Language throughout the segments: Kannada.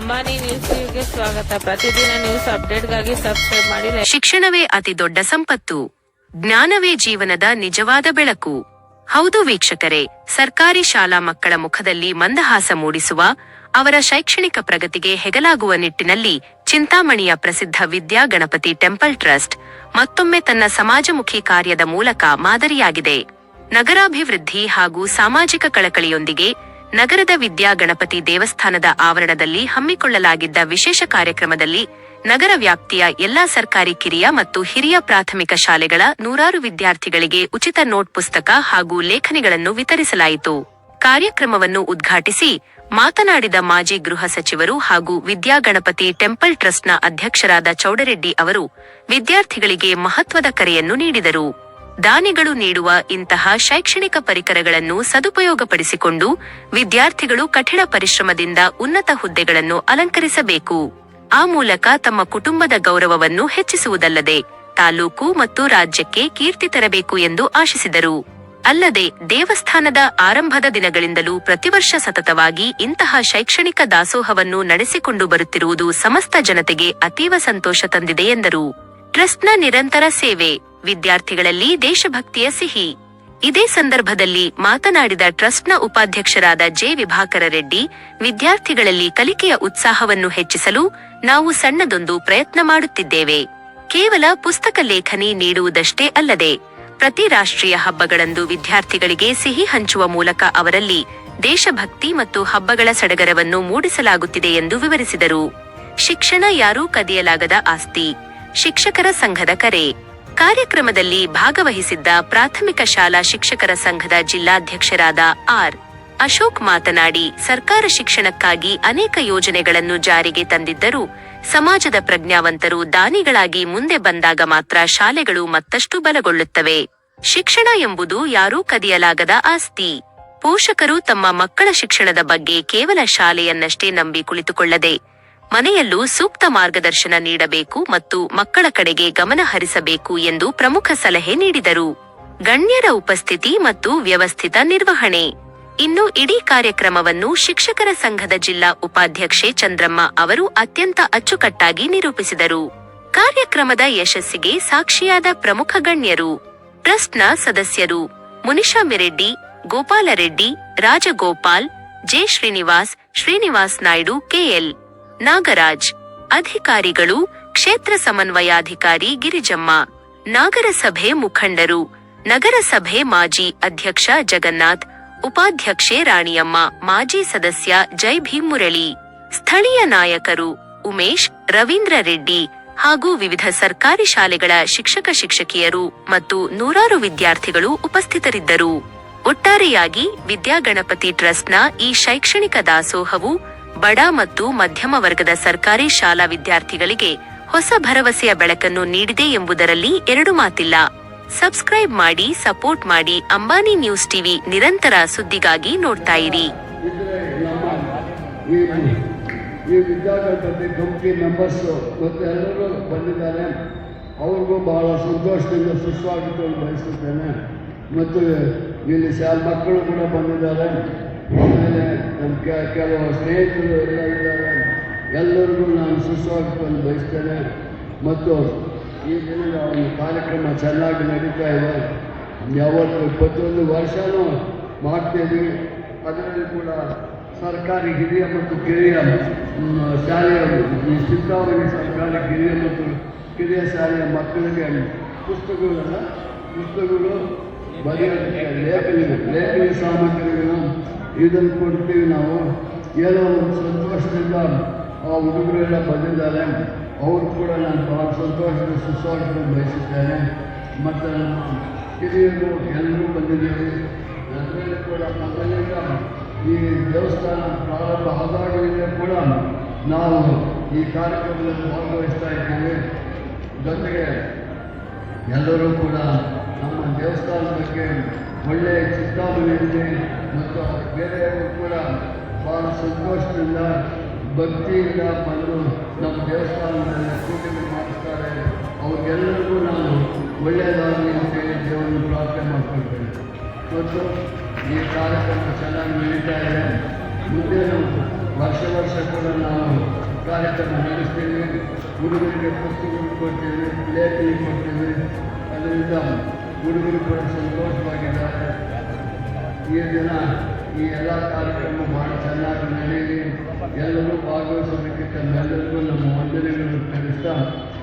ಅಂಬಾನಿ ನ್ಯೂಸ್ ಟಿವಿಗೆ ಸ್ವಾಗತ. ಪ್ರತಿದಿನ ನ್ಯೂಸ್ ಅಪ್ಡೇಟ್ಗಾಗಿ ಸಬ್ಸ್ಕ್ರೈಬ್ ಮಾಡಿ. ಶಿಕ್ಷಣವೇ ಅತಿ ದೊಡ್ಡ ಸಂಪತ್ತು. ಜ್ಞಾನವೇ ಜೀವನದ ನಿಜವಾದ ಬೆಳಕು. ಹೌದು ವೀಕ್ಷಕರೇ, ಸರ್ಕಾರಿ ಶಾಲಾ ಮಕ್ಕಳ ಮುಖದಲ್ಲಿ ಮಂದಹಾಸ ಮೂಡಿಸುವ, ಅವರ ಶೈಕ್ಷಣಿಕ ಪ್ರಗತಿಗೆ ಹೆಗಲಾಗುವ ನಿಟ್ಟಿನಲ್ಲಿ ಚಿಂತಾಮಣಿಯ ಪ್ರಸಿದ್ಧ ವಿದ್ಯಾ ಗಣಪತಿ ಟೆಂಪಲ್ ಟ್ರಸ್ಟ್ ಮತ್ತೊಮ್ಮೆ ತನ್ನ ಸಮಾಜಮುಖಿ ಕಾರ್ಯದ ಮೂಲಕ ಮಾದರಿಯಾಗಿದೆ. ನಗರಾಭಿವೃದ್ಧಿ ಹಾಗೂ ಸಾಮಾಜಿಕ ಕಳಕಳಿಯೊಂದಿಗೆ ನಗರದ ವಿದ್ಯಾ ಗಣಪತಿ ದೇವಸ್ಥಾನದ ಆವರಣದಲ್ಲಿ ಹಮ್ಮಿಕೊಳ್ಳಲಾಗಿದ್ದ ವಿಶೇಷ ಕಾರ್ಯಕ್ರಮದಲ್ಲಿ ನಗರ ವ್ಯಾಪ್ತಿಯ ಎಲ್ಲಾ ಸರ್ಕಾರಿ ಕಿರಿಯ ಮತ್ತು ಹಿರಿಯ ಪ್ರಾಥಮಿಕ ಶಾಲೆಗಳ 100 ವಿದ್ಯಾರ್ಥಿಗಳಿಗೆ ಉಚಿತ ನೋಟ್ ಪುಸ್ತಕ ಹಾಗೂ ಲೇಖನಿಗಳನ್ನು ವಿತರಿಸಲಾಯಿತು. ಕಾರ್ಯಕ್ರಮವನ್ನು ಉದ್ಘಾಟಿಸಿ ಮಾತನಾಡಿದ ಮಾಜಿ ಗೃಹ ಸಚಿವರು ಹಾಗೂ ವಿದ್ಯಾ ಗಣಪತಿ ಟೆಂಪಲ್ ಟ್ರಸ್ಟ್ನ ಅಧ್ಯಕ್ಷರಾದ ಚೌಡರೆಡ್ಡಿ ಅವರು ವಿದ್ಯಾರ್ಥಿಗಳಿಗೆ ಮಹತ್ವದ ಕರೆಯನ್ನು ನೀಡಿದರು. ದಾನಿಗಳು ನೀಡುವ ಇಂತಹ ಶೈಕ್ಷಣಿಕ ಪರಿಕರಗಳನ್ನು ಸದುಪಯೋಗಪಡಿಸಿಕೊಂಡು ವಿದ್ಯಾರ್ಥಿಗಳು ಕಠಿಣ ಪರಿಶ್ರಮದಿಂದ ಉನ್ನತ ಹುದ್ದೆಗಳನ್ನು ಅಲಂಕರಿಸಬೇಕು. ಆ ಮೂಲಕ ತಮ್ಮ ಕುಟುಂಬದ ಗೌರವವನ್ನು ಹೆಚ್ಚಿಸುವುದಲ್ಲದೆ ತಾಲೂಕು ಮತ್ತು ರಾಜ್ಯಕ್ಕೆ ಕೀರ್ತಿ ತರಬೇಕು ಎಂದು ಆಶಿಸಿದರು. ಅಲ್ಲದೆ ದೇವಸ್ಥಾನದ ಆರಂಭದ ದಿನಗಳಿಂದಲೂ ಪ್ರತಿವರ್ಷ ಸತತವಾಗಿ ಇಂತಹ ಶೈಕ್ಷಣಿಕ ದಾಸೋಹವನ್ನು ನಡೆಸಿಕೊಂಡು ಬರುತ್ತಿರುವುದು ಸಮಸ್ತ ಜನತೆಗೆ ಅತೀವ ಸಂತೋಷ ತಂದಿದೆ ಎಂದರು. ಟ್ರಸ್ಟ್ನ ನಿರಂತರ ಸೇವೆ ವಿದ್ಯಾರ್ಥಿಗಳಲ್ಲಿ ದೇಶಭಕ್ತಿಯ ಸಿಹಿ. ಇದೇ ಸಂದರ್ಭದಲ್ಲಿ ಮಾತನಾಡಿದ ಟ್ರಸ್ಟ್ನ ಉಪಾಧ್ಯಕ್ಷರಾದ ಜೆ. ವಿಭಾಕರ ರೆಡ್ಡಿ, ವಿದ್ಯಾರ್ಥಿಗಳಲ್ಲಿ ಕಲಿಕೆಯ ಉತ್ಸಾಹವನ್ನು ಹೆಚ್ಚಿಸಲು ನಾವು ಸಣ್ಣದೊಂದು ಪ್ರಯತ್ನ ಮಾಡುತ್ತಿದ್ದೇವೆ. ಕೇವಲ ಪುಸ್ತಕ ಲೇಖನಿ ನೀಡುವುದಷ್ಟೇ ಅಲ್ಲದೆ ಪ್ರತಿ ರಾಷ್ಟ್ರೀಯ ಹಬ್ಬಗಳಂದು ವಿದ್ಯಾರ್ಥಿಗಳಿಗೆ ಸಿಹಿ ಹಂಚುವ ಮೂಲಕ ಅವರಲ್ಲಿ ದೇಶಭಕ್ತಿ ಮತ್ತು ಹಬ್ಬಗಳ ಸಡಗರವನ್ನು ಮೂಡಿಸಲಾಗುತ್ತಿದೆ ಎಂದು ವಿವರಿಸಿದರು. ಶಿಕ್ಷಣ ಯಾರೂ ಕದಿಯಲಾಗದ ಆಸ್ತಿ. ಶಿಕ್ಷಕರ ಸಂಘದ ಕರೆ. ಕಾರ್ಯಕ್ರಮದಲ್ಲಿ ಭಾಗವಹಿಸಿದ್ದ ಪ್ರಾಥಮಿಕ ಶಾಲಾ ಶಿಕ್ಷಕರ ಸಂಘದ ಜಿಲ್ಲಾಧ್ಯಕ್ಷರಾದ ಆರ್. ಅಶೋಕ್ ಮಾತನಾಡಿ, ಸರ್ಕಾರ ಶಿಕ್ಷಣಕ್ಕಾಗಿ ಅನೇಕ ಯೋಜನೆಗಳನ್ನು ಜಾರಿಗೆ ತಂದಿದ್ದರೂ ಸಮಾಜದ ಪ್ರಜ್ಞಾವಂತರು ದಾನಿಗಳಾಗಿ ಮುಂದೆ ಬಂದಾಗ ಮಾತ್ರ ಶಾಲೆಗಳು ಮತ್ತಷ್ಟು ಬಲಗೊಳ್ಳುತ್ತವೆ. ಶಿಕ್ಷಣ ಎಂಬುದು ಯಾರೂ ಕದಿಯಲಾಗದ ಆಸ್ತಿ. ಪೋಷಕರು ತಮ್ಮ ಮಕ್ಕಳ ಶಿಕ್ಷಣದ ಬಗ್ಗೆ ಕೇವಲ ಶಾಲೆಯನ್ನಷ್ಟೇ ನಂಬಿ ಕುಳಿತುಕೊಳ್ಳದೆ ಮನೆಯಲ್ಲೂ ಸೂಕ್ತ ಮಾರ್ಗದರ್ಶನ ನೀಡಬೇಕು ಮತ್ತು ಮಕ್ಕಳ ಕಡೆಗೆ ಗಮನ ಹರಿಸಬೇಕು ಎಂದು ಪ್ರಮುಖ ಸಲಹೆ ನೀಡಿದರು. ಗಣ್ಯರ ಉಪಸ್ಥಿತಿ ಮತ್ತು ವ್ಯವಸ್ಥಿತ ನಿರ್ವಹಣೆ. ಇನ್ನು ಇಡೀ ಕಾರ್ಯಕ್ರಮವನ್ನು ಶಿಕ್ಷಕರ ಸಂಘದ ಜಿಲ್ಲಾ ಉಪಾಧ್ಯಕ್ಷೆ ಚಂದ್ರಮ್ಮ ಅವರು ಅತ್ಯಂತ ಅಚ್ಚುಕಟ್ಟಾಗಿ ನಿರೂಪಿಸಿದರು. ಕಾರ್ಯಕ್ರಮದ ಯಶಸ್ಸಿಗೆ ಸಾಕ್ಷಿಯಾದ ಪ್ರಮುಖ ಗಣ್ಯರು, ಟ್ರಸ್ಟ್ನ ಸದಸ್ಯರು ಮುನಿಷಾ ಮಿರೆಡ್ಡಿ, ಗೋಪಾಲರೆಡ್ಡಿ, ರಾಜಗೋಪಾಲ್, ಜೆ. ಶ್ರೀನಿವಾಸ್ ನಾಯ್ಡು, ಕೆಎಲ್. ನಾಗರಾಜ್. ಅಧಿಕಾರಿಗಳು, ಕ್ಷೇತ್ರ ಸಮನ್ವಯಾಧಿಕಾರಿ ಗಿರಿಜಮ್ಮ, ನಾಗರಸಭೆ ಮುಖಂಡರು, ನಗರಸಭೆ ಮಾಜಿ ಅಧ್ಯಕ್ಷ ಜಗನ್ನಾಥ್, ಉಪಾಧ್ಯಕ್ಷೆ ರಾಣಿಯಮ್ಮ, ಮಾಜಿ ಸದಸ್ಯ ಜೈ ಭೀಮ್ ಮುರಳಿ, ಸ್ಥಳೀಯ ನಾಯಕರು ಉಮೇಶ್, ರವೀಂದ್ರ ರೆಡ್ಡಿ ಹಾಗೂ ವಿವಿಧ ಸರ್ಕಾರಿ ಶಾಲೆಗಳ ಶಿಕ್ಷಕಿಯರು ಮತ್ತು 100 ವಿದ್ಯಾರ್ಥಿಗಳು ಉಪಸ್ಥಿತರಿದ್ದರು. ಒಟ್ಟಾರೆಯಾಗಿ ವಿದ್ಯಾಗಣಪತಿ ಟ್ರಸ್ಟ್ನ ಈ ಶೈಕ್ಷಣಿಕ ದಾಸೋಹವು ಬಡ ಮತ್ತು ಮಧ್ಯಮ ವರ್ಗದ ಸರ್ಕಾರಿ ಶಾಲಾ ವಿದ್ಯಾರ್ಥಿಗಳಿಗೆ ಹೊಸ ಭರವಸೆಯ ಬೆಳಕನ್ನು ನೀಡಿದೆ ಎಂಬುದರಲ್ಲಿ ಎರಡು ಮಾತಿಲ್ಲ. ಸಬ್ಸ್ಕ್ರೈಬ್ ಮಾಡಿ, ಸಪೋರ್ಟ್ ಮಾಡಿ. ಅಂಬಾನಿ ನ್ಯೂಸ್ ಟಿವಿ ನಿರಂತರ ಸುದ್ದಿಗಾಗಿ ನೋಡ್ತಾ ಇರಿ. ಈ ವಿದ್ಯಾಗಣಪತಿ ಕಮಿಟಿ ಮೆಂಬರ್ಸ್ ಮತ್ತು ಎಲ್ಲರೂ ಬಂದಿದ್ದಾರೆ. ಅವ್ರಿಗೂ ಬಹಳ ಸಂತೋಷದಿಂದ ಸುಸ್ವಾಗತವನ್ನು ಬಯಸುತ್ತೇನೆ. ಮತ್ತು ಇಲ್ಲಿ ಮಕ್ಕಳು ಕೂಡ ಬಂದಿದ್ದಾರೆ. ಆಮೇಲೆ ನಮ್ಮ ಕೆಲವು ಸ್ನೇಹಿತರು ಎಲ್ಲ ಇದ್ದಾರೆ. ಎಲ್ಲರಿಗೂ ನಾನು ಸುಸ್ವಾಗತವನ್ನು ಬಯಸ್ತೇನೆ. ಮತ್ತು ಈ ದಿನದ ಒಂದು ಕಾರ್ಯಕ್ರಮ ಚೆನ್ನಾಗಿ ನಡೀತಾ ಇದೆ. ಯಾವತ್ತು ಪ್ರತಿಯೊಂದು ವರ್ಷವೂ ಮಾಡ್ತೇವೆ. ಅದರಲ್ಲಿ ಕೂಡ ಸರ್ಕಾರಿ ಹಿರಿಯ ಮತ್ತು ಕಿರಿಯ ಶಾಲೆಯ ಈ ಚಿಂತಾಮಣಿ ಸರ್ಕಾರಿ ಹಿರಿಯ ಮತ್ತು ಕಿರಿಯ ಶಾಲೆಯ ಮಕ್ಕಳಿಗೆ ಪುಸ್ತಕಗಳು ಬರೆಯೋದಕ್ಕೆ ಲೇಖನಿ ಸಾಮಗ್ರಿಗಳು ಇದನ್ನು ಕೊಡ್ತೀವಿ ನಾವು. ಏನೋ ಒಂದು ಸಂತೋಷದಿಂದ ಆ ಹುಡುಗರೆಲ್ಲ ಬಂದಿದ್ದಾರೆ. ಅವರು ಕೂಡ ನಾನು ಬಹಳ ಸಂತೋಷದ ಸುಸ್ವಾಗತ ಬಯಸುತ್ತೇನೆ. ಮತ್ತು ನಮ್ಮ ಹಿರಿಯರು ಎಲ್ಲರೂ ಬಂದಿದ್ದೀವಿ. ಅದರಲ್ಲಿ ಕೂಡ ಮೊದಲಿಂದ ಈ ದೇವಸ್ಥಾನ ಪ್ರಾರಂಭ ಆದಾಗಲಿಂದ ಕೂಡ ನಾವು ಈ ಕಾರ್ಯಕ್ರಮದಲ್ಲಿ ಭಾಗವಹಿಸ್ತಾ ಇದ್ದೇವೆ. ಜೊತೆಗೆ ಎಲ್ಲರೂ ಕೂಡ ನಮ್ಮ ದೇವಸ್ಥಾನದ ಬಗ್ಗೆ ಒಳ್ಳೆಯ ಚಿಂತಾಮಣಿಯಲ್ಲಿ ಮತ್ತು ಬೇರೆಯವರು ಕೂಡ ಭಾಳ ಸಂತೋಷದಿಂದ ಭಕ್ತಿಯಿಂದ ಬಂದು ನಮ್ಮ ದೇವಸ್ಥಾನದಲ್ಲಿ ಪೂಜೆಗಳು ಮಾಡಿಸ್ತಾರೆ. ಅವ್ರಿಗೆಲ್ಲರಿಗೂ ನಾನು ಒಳ್ಳೆಯದಾಗಲಿ ಅಂತೇಳಿ ದೇವರನ್ನು ಪ್ರಾರ್ಥನೆ ಮಾಡ್ಕೊಳ್ತೇನೆ. ಮತ್ತು ಈ ಕಾರ್ಯಕ್ರಮ ಚೆನ್ನಾಗಿ ನಡೀತಾ ಇದೆ. ಮುಂದೆ ವರ್ಷ ಕೂಡ ನಾವು ಕಾರ್ಯಕ್ರಮ ನಡೆಸ್ತೀವಿ. ಹುಡುಗರಿಗೆ ಪುಸ್ತಕಗಳು ಕೊಡ್ತೀವಿ, ಲೇಖನಿ ಕೊಡ್ತೀವಿ. ಅದರಿಂದ ಹುಡುಗರು ಕೂಡ ಸಂತೋಷವಾಗಿದ್ದಾರೆ. ಈ ದಿನ ಈ ಎಲ್ಲ ಕಾರ್ಯಕ್ರಮ ಭಾಳ ಚೆನ್ನಾಗಿ ನಡೆಯಲಿ. ಎಲ್ಲರೂ ಭಾಗವಹಿಸೋದಕ್ಕೆ ತಮ್ಮೆಲ್ಲರಿಗೂ ನಮ್ಮ ವಂದನೆಗಳನ್ನು ತಿಳಿಸ್ತಾ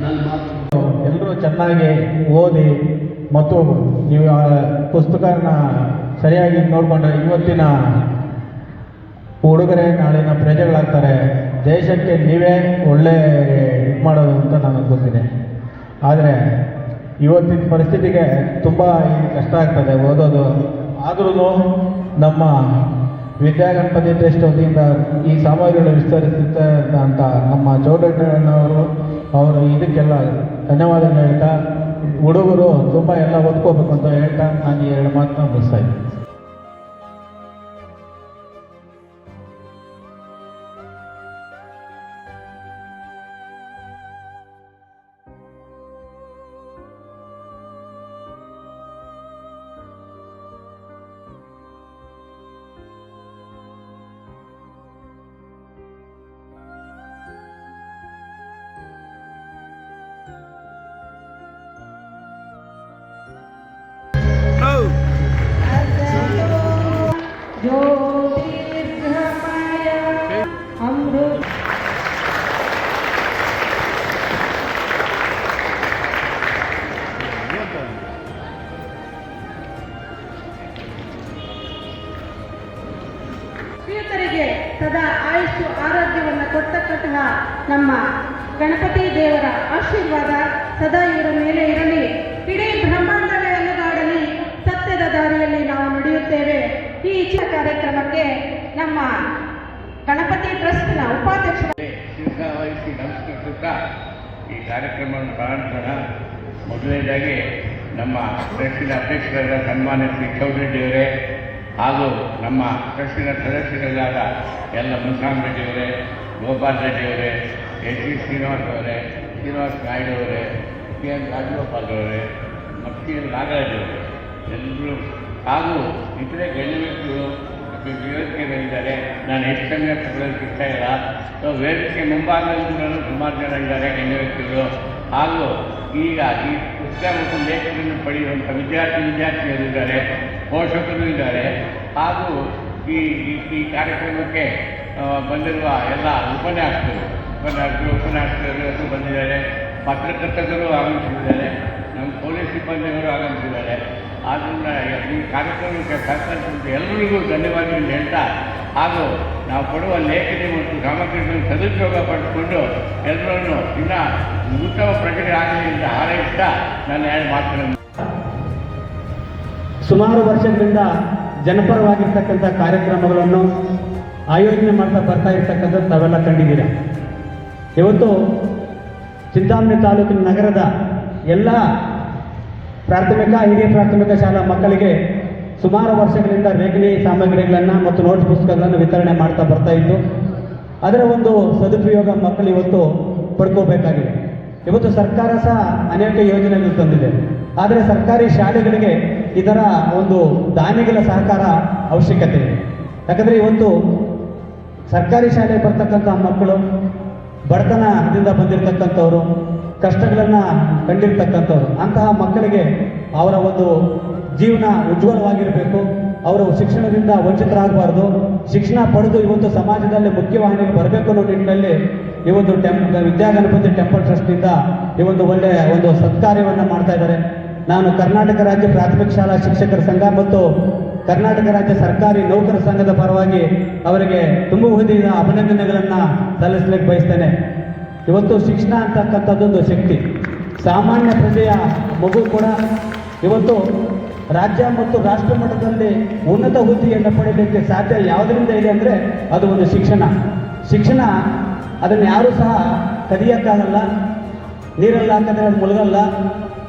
ನನ್ನ ಮಾತು. ಎಲ್ಲರೂ ಚೆನ್ನಾಗಿ ಓದಿ ಮತ್ತು ನೀವು ಪುಸ್ತಕನ ಸರಿಯಾಗಿ ನೋಡಿಕೊಂಡ್ರೆ ಇವತ್ತಿನ ಹುಡುಗರೇ ನಾಳಿನ ಪ್ರಜೆಗಳಾಗ್ತಾರೆ. ದೇಶಕ್ಕೆ ನೀವೇ ಒಳ್ಳೆ ಇದು ಮಾಡೋದು ಅಂತ ನನಗೆ ಗೊತ್ತಿದೆ. ಆದರೆ ಇವತ್ತಿನ ಪರಿಸ್ಥಿತಿಗೆ ತುಂಬ ಕಷ್ಟ ಆಗ್ತದೆ ಓದೋದು. ಆದ್ರೂ ನಮ್ಮ ವಿದ್ಯಾಗಣಪತಿ ಟ್ರಸ್ಟ್ ವತಿಯಿಂದ ಈ ಸಾಮಗ್ರಿಗಳು ವಿಸ್ತರಿಸುತ್ತೆ ಅಂತ ನಮ್ಮ ಚೌಡಣ್ಣನವರು ಅವರು ಇದಕ್ಕೆಲ್ಲ ಧನ್ಯವಾದಗಳು ಹೇಳ್ತಾ, ಹುಡುಗರು ತುಂಬ ಎಲ್ಲ ಓದ್ಕೋಬೇಕು ಅಂತ ಹೇಳ್ತಾ ನಾನು ಈ 2 ಮಾತನ್ನ ಮುಗಿಸ್ತಾ ಇದ್ದೀನಿ. ಶ್ರೀಯುತರಿಗೆ ಸದಾ ಆಯುಷು ಆರೋಗ್ಯವನ್ನು ಕೊಡ್ತಕ್ಕಂತಹ ನಮ್ಮ ಗಣಪತಿ ದೇವರ ಆಶೀರ್ವಾದ ಸದಾ ಇವರ ಮೇಲೆ ಇರಲಿ. ಇಡೀ ಬ್ರಹ್ಮಾಂಡವೇ ಅಲುಗಾಡಲಿ. ಸತ್ಯದ ದಾರಿಯಲ್ಲಿ ನಾವು ನಡೆಯುತ್ತೇವೆ. ಈ ಕಾರ್ಯಕ್ರಮಕ್ಕೆ ನಮ್ಮ ಗಣಪತಿ ಟ್ರಸ್ಟ್ನ ಉಪಾಧ್ಯಕ್ಷ ವಹಿಸಿ ನಮಸ್ಕರಿಸುತ್ತಾ ಈ ಕಾರ್ಯಕ್ರಮವನ್ನು ಪ್ರಾರಂಭಿಸೋಣ. ಮೊದಲನೇದಾಗಿ ನಮ್ಮ ಟ್ರಸ್ಟಿನ ಅಧ್ಯಕ್ಷರಾದ ಸನ್ಮಾನ್ಯ ಶ್ರೀ ಚೌಧರಿಯವರೇ ಹಾಗೂ ನಮ್ಮ ಟ್ರಸ್ಟಿನ ಸದಸ್ಯರಾದ ಎಲ್ಲ ಮುನ್ಸಾಮ್ ರೆಡ್ಡಿಯವರೇ, ಗೋಪಾಲ್ ರೆಡ್ಡಿಯವರೇ, ಎಸ್ ವಿ ಶ್ರೀನಿವಾಸ್ ಅವರೇ, ಶ್ರೀನಿವಾಸ್ ನಾಯ್ಡು ಅವರೇ, ಕೆ ಎನ್ ರಾಜಗೋಪಾಲ್ ಅವರೇ, ಕೆ ಎನ್ ನಾಗರಾಜ್ ಅವರೇ ಎಲ್ಲರೂ ಹಾಗೂ ಇತರೆ ಗಣ್ಯ ವ್ಯಕ್ತಿಗಳು ವೇದಿಕೆಗಳಿದ್ದಾರೆ. ನಾನು ಎಷ್ಟು ಸಮಯ ತಗೊಳ್ಳೋದಕ್ಕೆ ಇಷ್ಟ ಇಲ್ಲ. ಸೊ ವೇದಿಕೆ ಮುಂಭಾಗದಲ್ಲೂ ಸುಮಾರು ಜನ ಇದ್ದಾರೆ ಗಣ್ಯ ವ್ಯಕ್ತಿಗಳು. ಹಾಗೂ ಈಗ ಈ ಪುಸ್ತಕ ಮತ್ತು ಲೇಖನವನ್ನು ಪಡೆಯುವಂಥ ವಿದ್ಯಾರ್ಥಿಗಳಿದ್ದಾರೆ, ಪೋಷಕರು ಇದ್ದಾರೆ. ಹಾಗೂ ಈ ಕಾರ್ಯಕ್ರಮಕ್ಕೆ ಬಂದಿರುವ ಎಲ್ಲ ಉಪನ್ಯಾಸಕರು ಬಂದಿದ್ದಾರೆ, ಪತ್ರಕರ್ತರು ಆಗಮಿಸಿದ್ದಾರೆ, ನಮ್ಮ ಪೊಲೀಸ್ ಸಿಬ್ಬಂದಿಗಳು ಆಗಮಿಸಿದ್ದಾರೆ. ಆದ್ದರಿಂದ ಈ ಕಾರ್ಯಕ್ರಮಕ್ಕೆ ಸಹಕರಿಸಿದ ಎಲ್ಲರಿಗೂ ಧನ್ಯವಾದಗಳು ಹೇಳ್ತಾ, ಹಾಗೂ ನಾವು ಕೊಡುವ ಲೇಖನಿ ಮತ್ತು ಸಾಮಗ್ರಿಗಳನ್ನು ಸದುಪಯೋಗ ಪಡಿಸಿಕೊಂಡು ಎಲ್ಲರನ್ನು ಇನ್ನೂ ಉತ್ತಮ ಪ್ರಗತಿ ಆಗಲಿ ಅಂತ ಹಾರೈಸ್ತಾ ನನ್ನ 2 ಮಾತುಗಳನ್ನು. ಸುಮಾರು ವರ್ಷಗಳಿಂದ ಜನಪರವಾಗಿರ್ತಕ್ಕಂಥ ಕಾರ್ಯಕ್ರಮಗಳನ್ನು ಆಯೋಜನೆ ಮಾಡ್ತಾ ಬರ್ತಾ ಇರ್ತಕ್ಕಂಥದ್ದು ತಾವೆಲ್ಲ ಕಂಡಿದ್ದೀರ. ಇವತ್ತು ಚಿಂತಾಮಣಿ ತಾಲೂಕಿನ ನಗರದ ಎಲ್ಲ ಪ್ರಾಥಮಿಕ ಹಿರಿಯ ಪ್ರಾಥಮಿಕ ಶಾಲಾ ಮಕ್ಕಳಿಗೆ ಸುಮಾರು ವರ್ಷಗಳಿಂದ ಲೇಖನಿ ಸಾಮಗ್ರಿಗಳನ್ನು ಮತ್ತು ನೋಟ್ ಪುಸ್ತಕಗಳನ್ನು ವಿತರಣೆ ಮಾಡ್ತಾ ಬರ್ತಾ ಇದ್ದು, ಅದರ ಒಂದು ಸದುಪಯೋಗ ಮಕ್ಕಳು ಇವತ್ತು ಪಡ್ಕೋಬೇಕಾಗಿದೆ. ಇವತ್ತು ಸರ್ಕಾರ ಸಹ ಅನೇಕ ಯೋಜನೆಗಳು ತಂದಿದೆ. ಆದರೆ ಸರ್ಕಾರಿ ಶಾಲೆಗಳಿಗೆ ಇದರ ಒಂದು ದಾನಿಗಳ ಸಹಕಾರ ಅವಶ್ಯಕತೆ ಇದೆ. ಯಾಕಂದರೆ ಇವತ್ತು ಸರ್ಕಾರಿ ಶಾಲೆಗೆ ಬರ್ತಕ್ಕಂಥ ಮಕ್ಕಳು ಬಡತನದಿಂದ ಬಂದಿರತಕ್ಕಂಥವ್ರು, ಕಷ್ಟಗಳನ್ನು ಕಂಡಿರ್ತಕ್ಕಂಥವ್ರು, ಅಂತಹ ಮಕ್ಕಳಿಗೆ ಅವರ ಒಂದು ಜೀವನ ಉಜ್ವಲವಾಗಿರಬೇಕು. ಅವರು ಶಿಕ್ಷಣದಿಂದ ವಂಚಿತರಾಗಬಾರ್ದು. ಶಿಕ್ಷಣ ಪಡೆದು ಇವತ್ತು ಸಮಾಜದಲ್ಲಿ ಮುಖ್ಯವಾಹಿನಿಗೆ ಬರಬೇಕು ಅನ್ನೋ ನಿಟ್ಟಿನಲ್ಲಿ ಈ ಒಂದು ವಿದ್ಯಾಗಣಪತಿ ಟೆಂಪಲ್ ಟ್ರಸ್ಟ್ನಿಂದ ಈ ಒಂದು ಒಳ್ಳೆಯ ಒಂದು ಸತ್ಕಾರ್ಯವನ್ನು ಮಾಡ್ತಾ ಇದ್ದಾರೆ. ನಾನು ಕರ್ನಾಟಕ ರಾಜ್ಯ ಪ್ರಾಥಮಿಕ ಶಾಲಾ ಶಿಕ್ಷಕರ ಸಂಘ ಮತ್ತು ಕರ್ನಾಟಕ ರಾಜ್ಯ ಸರ್ಕಾರಿ ನೌಕರ ಸಂಘದ ಪರವಾಗಿ ಅವರಿಗೆ ತುಂಬ ಹುದಿದ ಅಭಿನಂದನೆಗಳನ್ನು ಸಲ್ಲಿಸಲಿಕ್ಕೆ ಬಯಸ್ತೇನೆ. ಇವತ್ತು ಶಿಕ್ಷಣ ಅಂತಕ್ಕಂಥದ್ದೊಂದು ಶಕ್ತಿ. ಸಾಮಾನ್ಯ ಪ್ರಜೆಯ ಮಗು ಕೂಡ ಇವತ್ತು ರಾಜ್ಯ ಮತ್ತು ರಾಷ್ಟ್ರ ಮಟ್ಟದಲ್ಲಿ ಉನ್ನತ ಹುದ್ದೆಯನ್ನು ಪಡೆಯಲಿಕ್ಕೆ ಸಾಧ್ಯ ಯಾವುದರಿಂದ ಇದೆ ಅಂದರೆ ಅದು ಒಂದು ಶಿಕ್ಷಣ. ಅದನ್ನು ಯಾರೂ ಸಹ ಕದಿಯೋಕ್ಕಾಗಲ್ಲ. ನೀರಲ್ಲಿ ಹಾಕಿದ್ರೆ ಅದು ಮುಳುಗಲ್ಲ.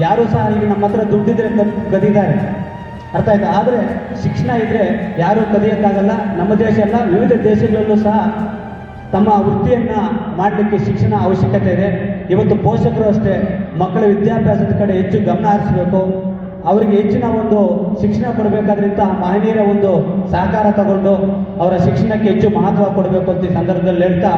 ಯಾರೂ ಸಹ ಈಗ ನಮ್ಮ ಹತ್ರ ದುಡ್ಡಿದ್ರೆ ಕದಿದ್ದಾರೆ, ಅರ್ಥ ಆಯ್ತಾ? ಆದರೆ ಶಿಕ್ಷಣ ಇದ್ದರೆ ಯಾರೂ ಕದಿಯೋಕ್ಕಾಗಲ್ಲ. ನಮ್ಮ ದೇಶ ಅಲ್ಲ, ವಿವಿಧ ದೇಶಗಳಲ್ಲೂ ಸಹ ತಮ್ಮ ವೃತ್ತಿಯನ್ನು ಮಾಡಲಿಕ್ಕೆ ಶಿಕ್ಷಣ ಅವಶ್ಯಕತೆ ಇದೆ. ಇವತ್ತು ಪೋಷಕರು ಅಷ್ಟೇ ಮಕ್ಕಳ ವಿದ್ಯಾಭ್ಯಾಸದ ಕಡೆ ಹೆಚ್ಚು ಗಮನ ಹರಿಸಬೇಕು. ಅವರಿಗೆ ಹೆಚ್ಚಿನ ಒಂದು ಶಿಕ್ಷಣ ಕೊಡಬೇಕಾದ್ರಿಂದ ಮಹನೀಯರ ಒಂದು ಸಹಕಾರ ತಗೊಂಡು ಅವರ ಶಿಕ್ಷಣಕ್ಕೆ ಹೆಚ್ಚು ಮಹತ್ವ ಕೊಡಬೇಕು ಅಂತ ಈ ಸಂದರ್ಭದಲ್ಲಿ ಹೇಳ್ತಾ